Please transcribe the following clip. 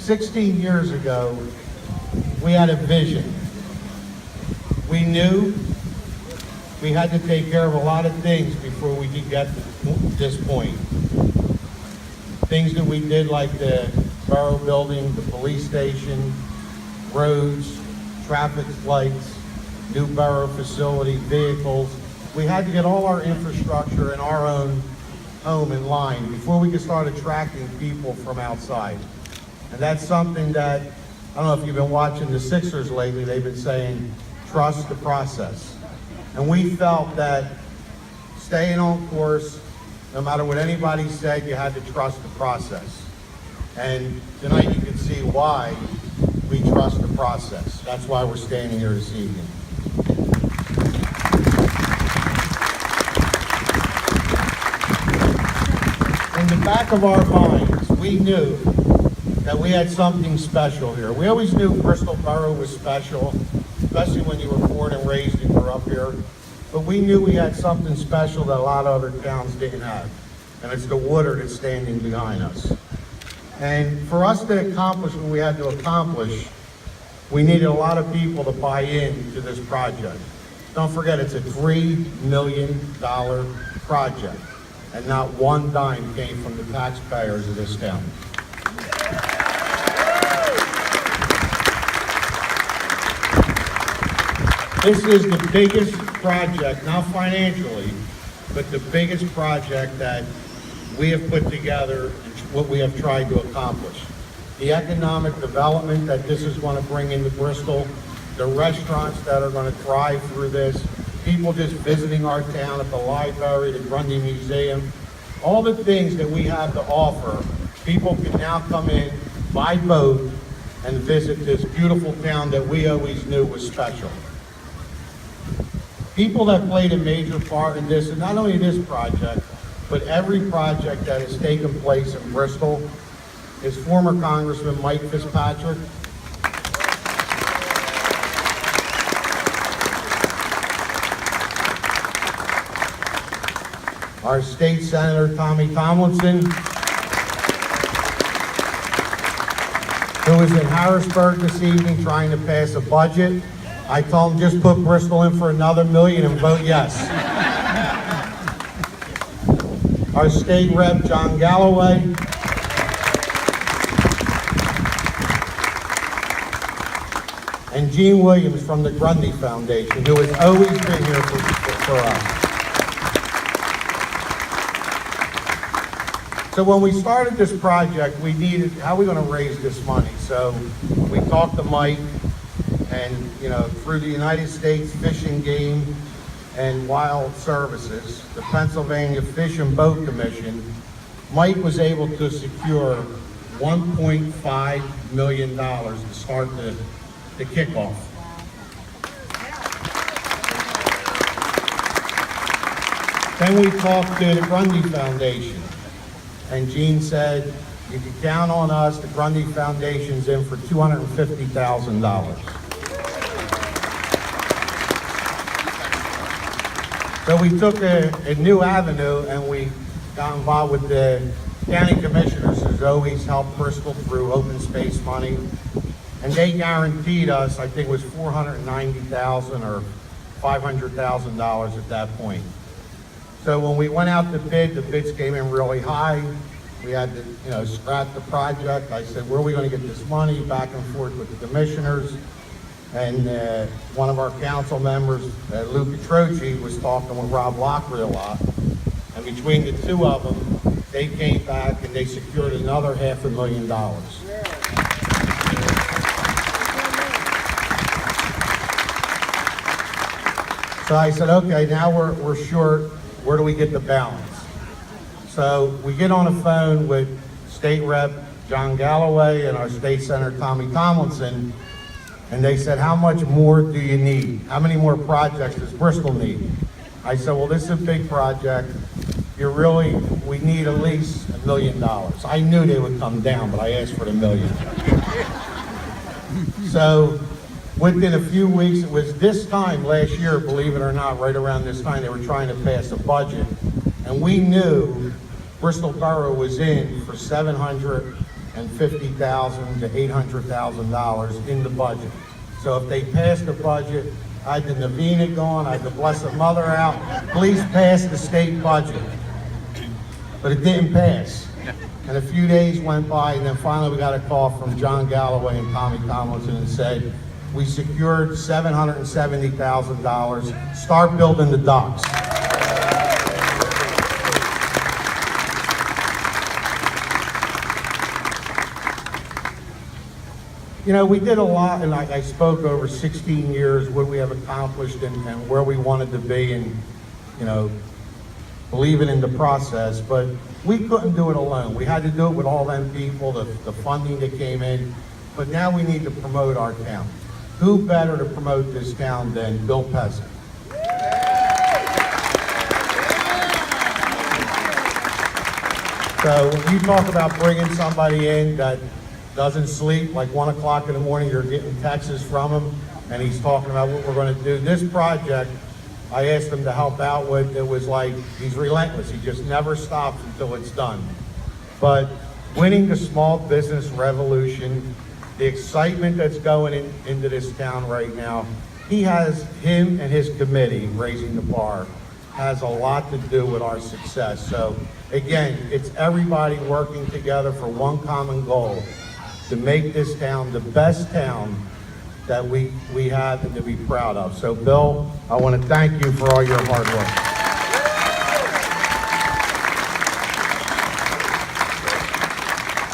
16 years ago, we had a vision. We knew we had to take care of a lot of things before we could get to this point. Things that we did like the Borough building, the police station, roads, traffic lights, new Borough facility, vehicles. We had to get all our infrastructure in our own home in line before we could start attracting people from outside. And that's something that, I don't know if you've been watching the Sixers lately, they've been saying, trust the process. And we felt that staying on course, no matter what anybody said, you had to trust the process. And tonight you can see why we trust the process. That's why we're standing here this evening. In the back of our minds, we knew that we had something special here. We always knew Bristol Borough was special, especially when you were born and raised and grew up here. But we knew we had something special that a lot of other towns didn't have. And it's the water that's standing behind us. And for us to accomplish what we had to accomplish, we needed a lot of people to buy into this project. Don't forget, it's a $3 million project. And not one dime came from the taxpayers of this town. This is the biggest project, not financially, but the biggest project that we have put together and what we have tried to accomplish. The economic development that this is going to bring into Bristol, the restaurants that are going to thrive through this, people just visiting our town at the library, the Grundy Museum, all the things that we have to offer, people can now come in by boat and visit this beautiful town that we always knew was special. People that played a major part in this, and not only this project, but every project that has taken place in Bristol, is former Congressman Mike Fitzpatrick. Our State Senator Tommy Tomlinson, who was in Harrisburg this evening trying to pass a budget. I told him just put Bristol in for another $1 million and vote yes. Our state rep, John Galloway. And Gene Williams from the Grundy Foundation, who has always been here for us. So when we started this project, we needed, how are we going to raise this money? So we talked to Mike, and through the United States Fish and Game and Wild Services, the Pennsylvania Fish and Boat Commission, Mike was able to secure $1.5 million to start the kickoff. Then we talked to the Grundy Foundation, and Gene said, you can count on us, the Grundy Foundation's in for $250,000. So we took a new avenue and we got involved with the county commissioners who's always helped Bristol through open space money. And they guaranteed us, I think it was $490,000 or $500,000 at that point. So when we went out to bid, the bids came in really high. We had to, scrap the project. I said, where are we going to get this money? Back and forth with the commissioners. And one of our council members, Lou Petroci, was talking with Rob Lockery a lot. And between the two of them, they came back and they secured another $500,000. So I said, okay, now we're short. Where do we get the balance? So we get on the phone with State Rep John Galloway and our State Senator Tommy Tomlinson, and they said, how much more do you need? How many more projects does Bristol need? I said, well, this is a big project. We need at least $1 million. I knew they would come down, but I asked for the $1 million. So within a few weeks, it was this time last year, believe it or not, right around this time, they were trying to pass a budget. And we knew Bristol Borough was in for $750 $750,000 to $800,000 in the budget. So if they pass the budget, I had the novena going, I had the Blessed Mother out, please pass the state budget. But it didn't pass. And a few days went by, and then finally we got a call from John Galloway and Tommy Tomlinson and said, we secured $770,000, start building the docks. You know, we did a lot, and I spoke over 16 years, what we have accomplished and where we wanted to be, and, you know, believing in the process, but we couldn't do it alone. We had to do it with all them people, the funding that came in, but now we need to promote our town. Who better to promote this town than Bill Peasant? So when you talk about bringing somebody in that doesn't sleep, like 1 o'clock in the morning, you're getting texts from him, and he's talking about what we're going to do. This project, I asked him to help out with, it was like, he's relentless. He just never stops until it's done. But winning the small business revolution, the excitement that's going into this town right now, him and his committee, Raising the Bar, has a lot to do with our success. So again, it's everybody working together for one common goal, to make this town the best town that we have and to be proud of. So Bill, I want to thank you for all your hard work.